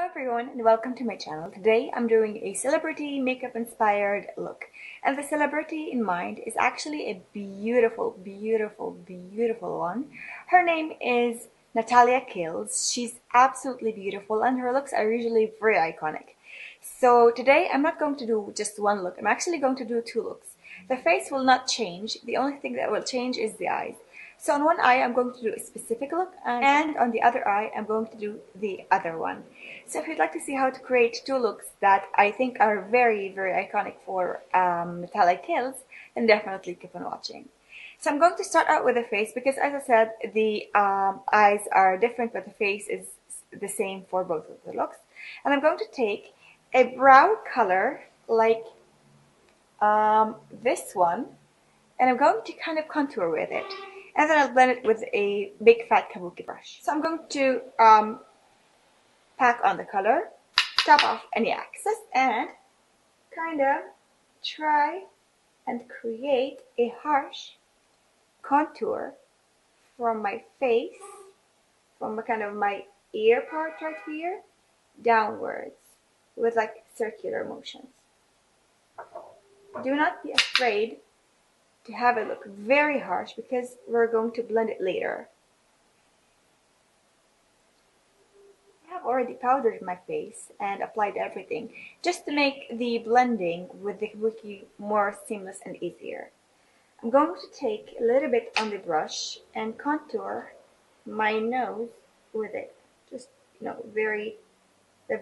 everyone and welcome to my channel. Today I'm doing a celebrity makeup inspired look, and the celebrity in mind is actually a beautiful one. Her name is Natalia Kills. She's absolutely beautiful and her looks are usually very iconic. So today I'm not going to do just one look, I'm actually going to do two looks. The face will not change, the only thing that will change is the eyes. So on one eye, I'm going to do a specific look, and on the other eye, I'm going to do the other one. So if you'd like to see how to create two looks that I think are very iconic for metallic kills, then definitely keep on watching. So I'm going to start out with the face because, as I said, the eyes are different, but the face is the same for both of the looks. And I'm going to take a brow color like this one, and I'm going to kind of contour with it. And then I'll blend it with a big fat kabuki brush. So I'm going to pack on the color, top off any excess, and kind of try and create a harsh contour from my face, from kind of my ear part right here, downwards with like circular motions. Do not be afraid to have it look very harsh because we're going to blend it later. I have already powdered my face and applied everything just to make the blending with the kabuki more seamless and easier. I'm going to take a little bit on the brush and contour my nose with it. Just, the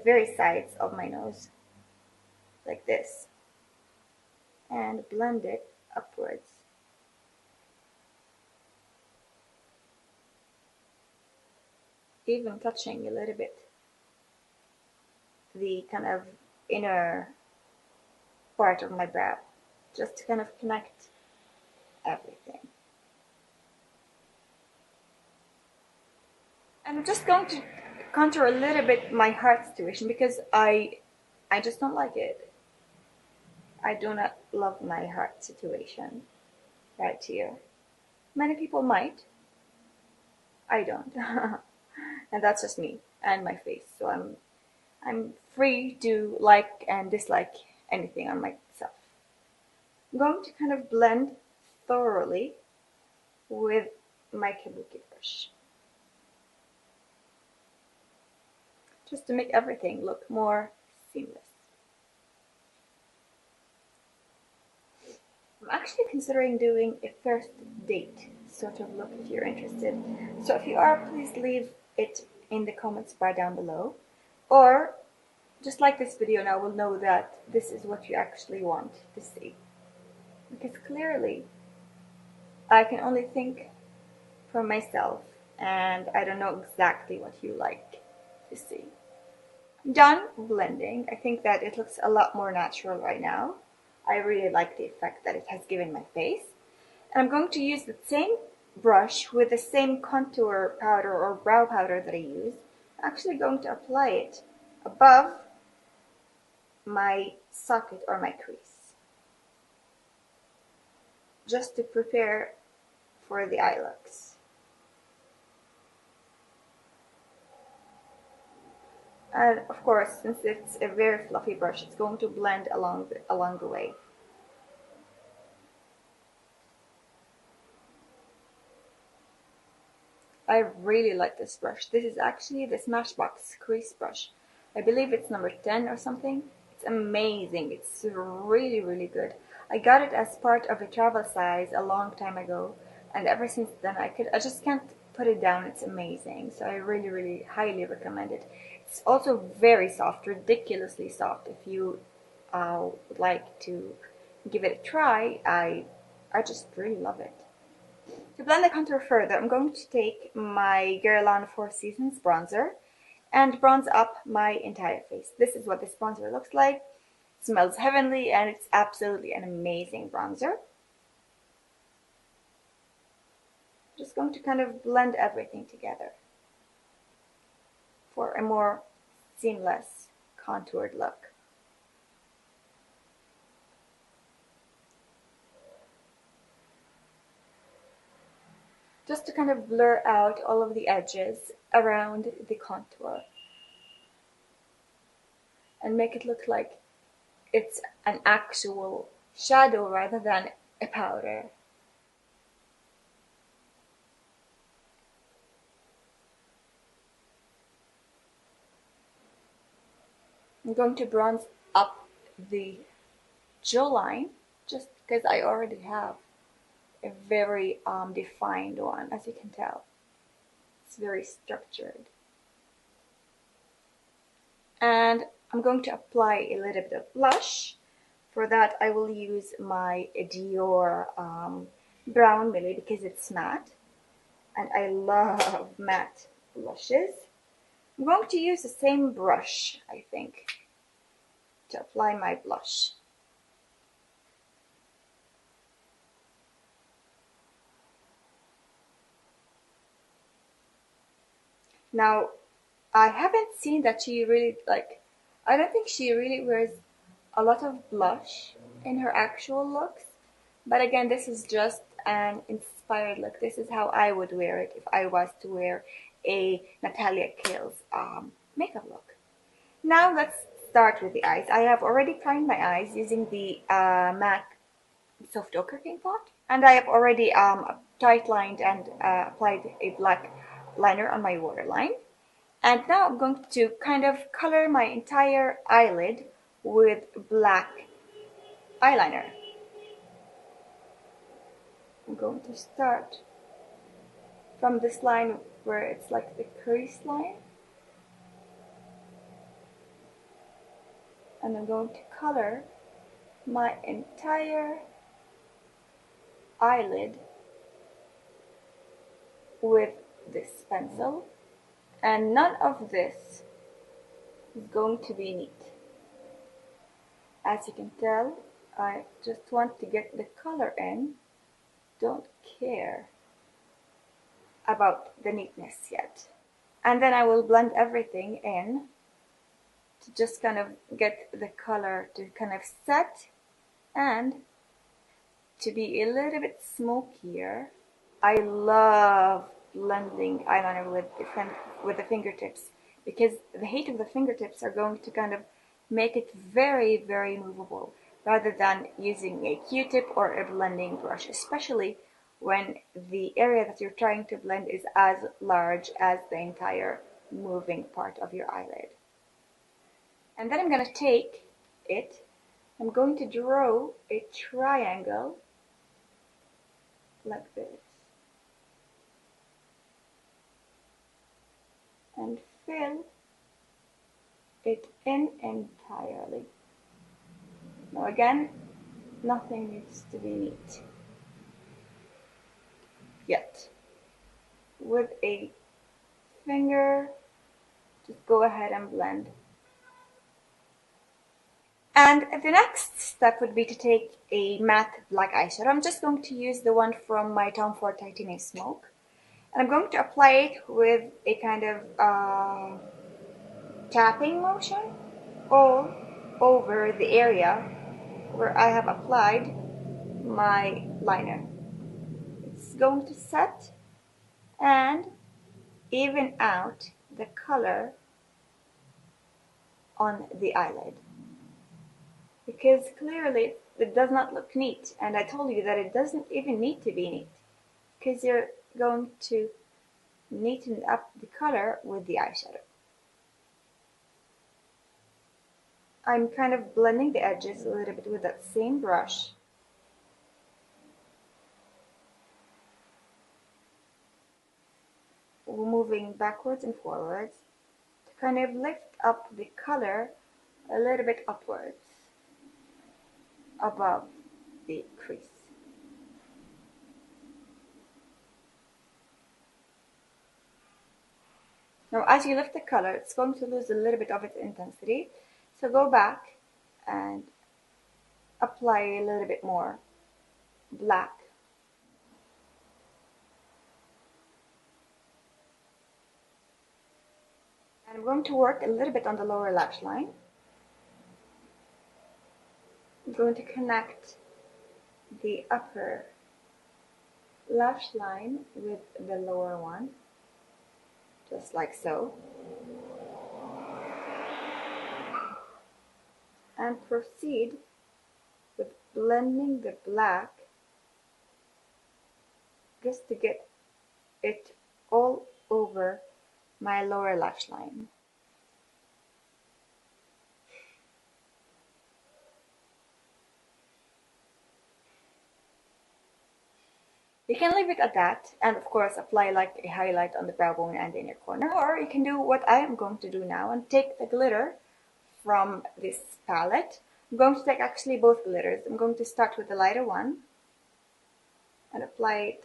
very sides of my nose, like this, and blend it upwards. Even touching a little bit the kind of inner part of my brow, just to kind of connect everything. And I'm just going to contour a little bit my heart situation because I just don't like it. I do not love my heart situation right here. Many people might. I don't. And that's just me and my face. So I'm free to like and dislike anything on myself. I'm going to kind of blend thoroughly with my kabuki brush, just to make everything look more seamless. I'm actually considering doing a first date sort of look if you're interested. So if you are, please leave it in the comments bar down below. Or just like this video now, we'll know that this is what you actually want to see. Because clearly, I can only think for myself, and I don't know exactly what you like to see. I'm done blending. I think that it looks a lot more natural right now. I really like the effect that it has given my face. And I'm going to use the same brush with the same contour powder or brow powder that I use. I'm actually going to apply it above my socket or my crease, just to prepare for the eye looks. And of course, since it's a very fluffy brush, it's going to blend along the way. I really like this brush. This is actually the Smashbox crease brush. I believe it's number 10 or something. It's amazing. It's really good. I got it as part of a travel size a long time ago, and ever since then I just can't put it down. It's amazing. So I really highly recommend it. It's also very soft, ridiculously soft. If you would like to give it a try, I just really love it. To blend the contour further, I'm going to take my Guerlain 4 Seasons bronzer and bronze up my entire face. This is what this bronzer looks like. It smells heavenly and it's absolutely an amazing bronzer. Just going to kind of blend everything together for a more seamless contoured look. Just to kind of blur out all of the edges around the contour. and make it look like it's an actual shadow rather than a powder. I'm going to bronze up the jawline just because I already have a very defined one, as you can tell. It's very structured. And I'm going to apply a little bit of blush. For that, I will use my Dior Brown Millie because it's matte. And I love matte blushes. I'm going to use the same brush, I think, to apply my blush. Now, I haven't seen that she really, like, I don't think she really wears a lot of blush in her actual looks. But again, this is just an inspired look. This is how I would wear it if I was to wear a Natalia Kills makeup look. Now let's start with the eyes. I have already primed my eyes using the MAC Soft Ochre Paint Pot. And I have already tight lined and applied a black liner on my waterline. And now I'm going to kind of color my entire eyelid with black eyeliner. I'm going to start from this line where it's like the crease line. And I'm going to color my entire eyelid with this pencil. And none of this is going to be neat. As you can tell, I just want to get the color in. Don't care about the neatness yet. And then I will blend everything in to just kind of get the color to kind of set and to be a little bit smokier. I love blending eyeliner with the fingertips because the height of the fingertips are going to kind of make it very, very movable rather than using a Q-tip or a blending brush, especially when the area that you're trying to blend is as large as the entire moving part of your eyelid. And then I'm going to take it, I'm going to draw a triangle like this and fill it in entirely. Now again, nothing needs to be neat yet. With a finger, just go ahead and blend. And the next step would be to take a matte black eyeshadow. I'm just going to use the one from my Tom Ford Titanium Smoke. And I'm going to apply it with a kind of tapping motion all over the area where I have applied my liner. It's going to set and even out the color on the eyelid. Because clearly it does not look neat, and I told you that it doesn't even need to be neat because you're going to neaten up the color with the eyeshadow. I'm kind of blending the edges a little bit with that same brush. Moving backwards and forwards to kind of lift up the color a little bit upwards above the crease. Now as you lift the color, it's going to lose a little bit of its intensity, so go back and apply a little bit more black. And I'm going to work a little bit on the lower lash line. I'm going to connect the upper lash line with the lower one, just like so. and proceed with blending the black just to get it all over my lower lash line. You can leave it at that and of course apply like a highlight on the brow bone and the inner corner, or you can do what I am going to do now and take the glitter from this palette. I'm going to take actually both glitters. I'm going to start with the lighter one and apply it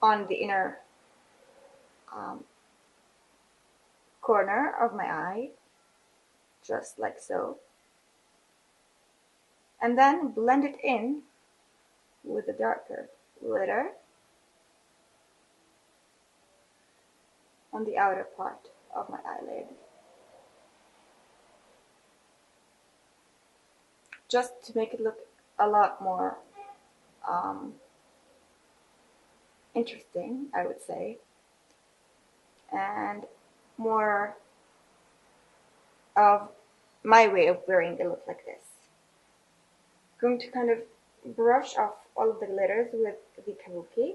on the inner corner of my eye, just like so, and then blend it in with the darker glitter on the outer part of my eyelid, just to make it look a lot more interesting, I would say, and more of my way of wearing the look like this. I'm going to kind of brush off all of the glitters with the kabuki.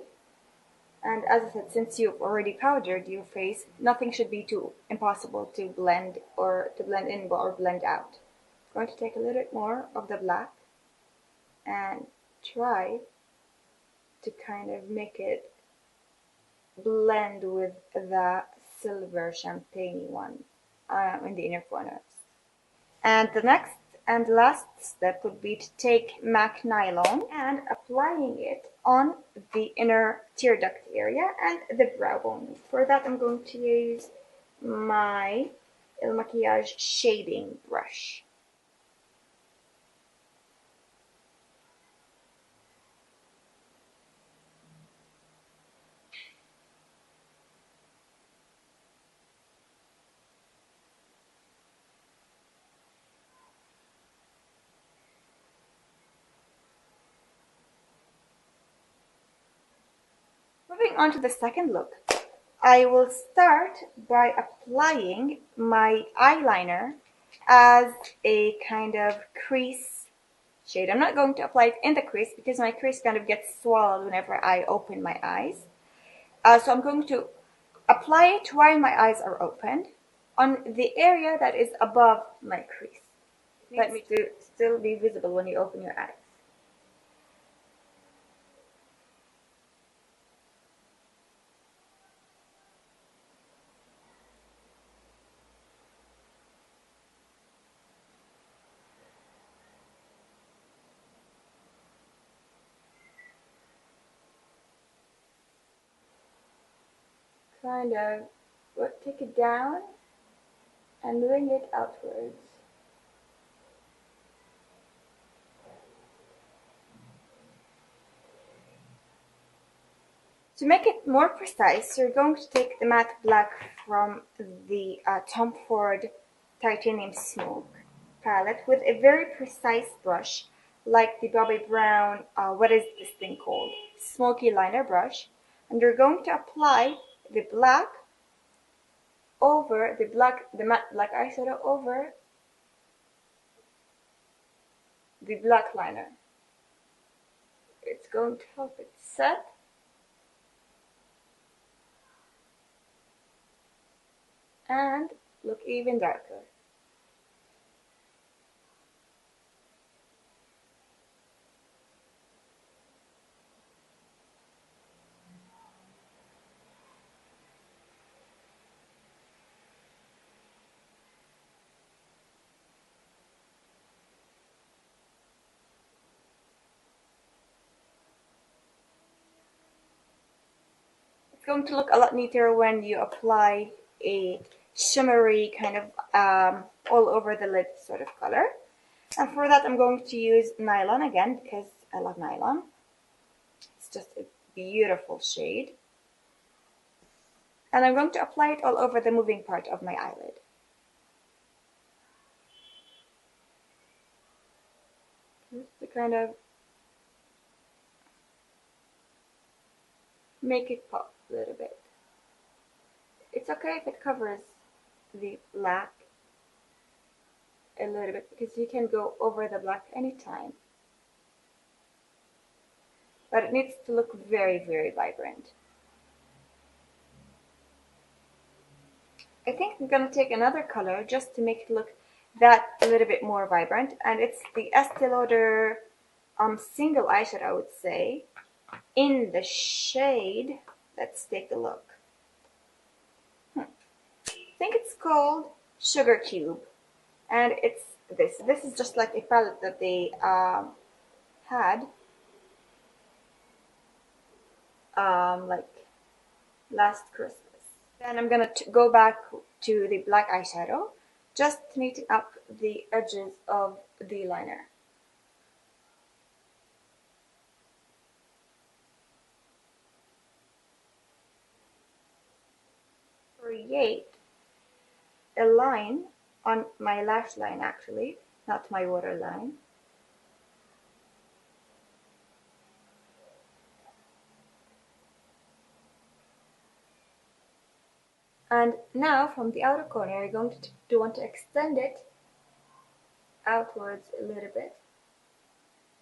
And as I said, since you've already powdered your face, nothing should be too impossible to blend in or blend out. I'm going to take a little bit more of the black and try to kind of make it blend with the silver champagne one in the inner corners. And the next and last step would be to take MAC Nylon and applying it on the inner tear duct area and the brow bone. For that, I'm going to use my Makiage shading brush. Moving on to the second look, I will start by applying my eyeliner as a kind of crease shade. I'm not going to apply it in the crease because my crease kind of gets swallowed whenever I open my eyes. So I'm going to apply it while my eyes are opened on the area that is above my crease. Let me to still be visible when you open your eyes. Kind of take it down and bring it outwards. To make it more precise, you're going to take the matte black from the Tom Ford Titanium Smoke palette with a very precise brush, like the Bobbi Brown, what is this thing called? Smoky liner brush. And you're going to apply the black over the matte black eyeshadow over the black liner. It's going to help it set and look even darker. It's going to look a lot neater when you apply a shimmery kind of all over the lid sort of color. And for that I'm going to use Nylon again because I love Nylon. It's just a beautiful shade. And I'm going to apply it all over the moving part of my eyelid. Just to kind of make it pop a little bit. It's okay if it covers the black a little bit because you can go over the black anytime. But it needs to look very, very vibrant. I think I'm going to take another color just to make it look that a little bit more vibrant. And it's the Estee Lauder single eyeshadow, I would say, in the shade. Let's take a look. I think it's called Sugar Cube. And it's this. This is just like a palette that they had like last Christmas. Then I'm gonna go back to the black eyeshadow, just neaten up the edges of the liner. Create a line on my lash line, actually, not my waterline. And now from the outer corner, you're going to want to extend it outwards a little bit,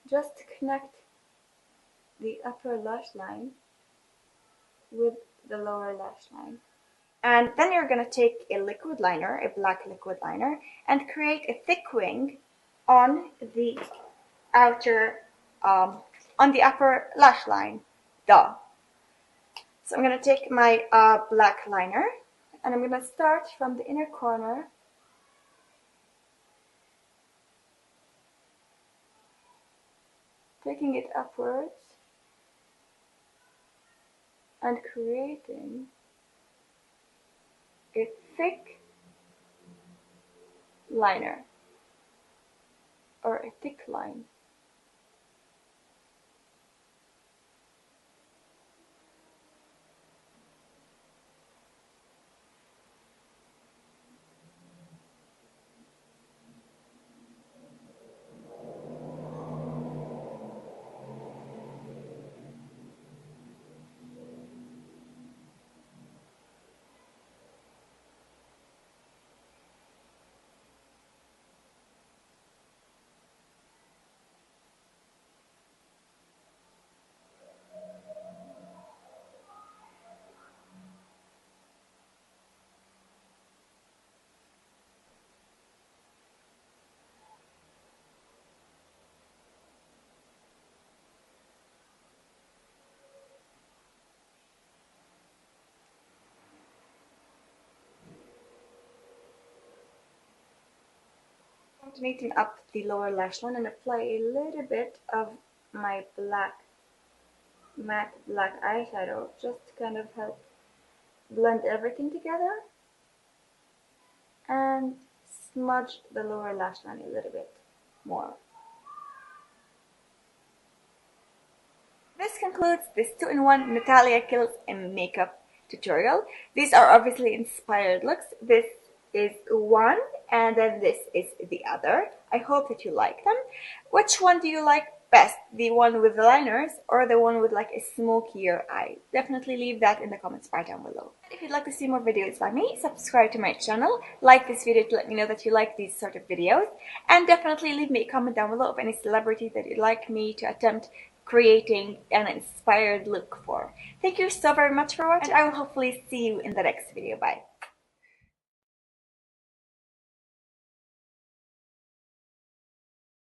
just to connect the upper lash line with the lower lash line. And then you're going to take a liquid liner, a black liquid liner, and create a thick wing on the outer, on the upper lash line. Duh. So I'm going to take my black liner, and I'm going to start from the inner corner taking it upwards and creating a thick liner or a thick line. To neaten up the lower lash line and apply a little bit of my matte black eyeshadow just to kind of help blend everything together and smudge the lower lash line a little bit more. This concludes this 2-in-1 Natalia Kills and Makeup tutorial. These are obviously inspired looks. This is one and then this is the other. I hope that you like them. Which one do you like best? The one with the liners or the one with like a smokier eye? Definitely leave that in the comments bar down below. If you'd like to see more videos by me, subscribe to my channel, like this video to let me know that you like these sort of videos, and definitely leave me a comment down below of any celebrity that you'd like me to attempt creating an inspired look for. Thank you so very much for watching, and I will hopefully see you in the next video. Bye.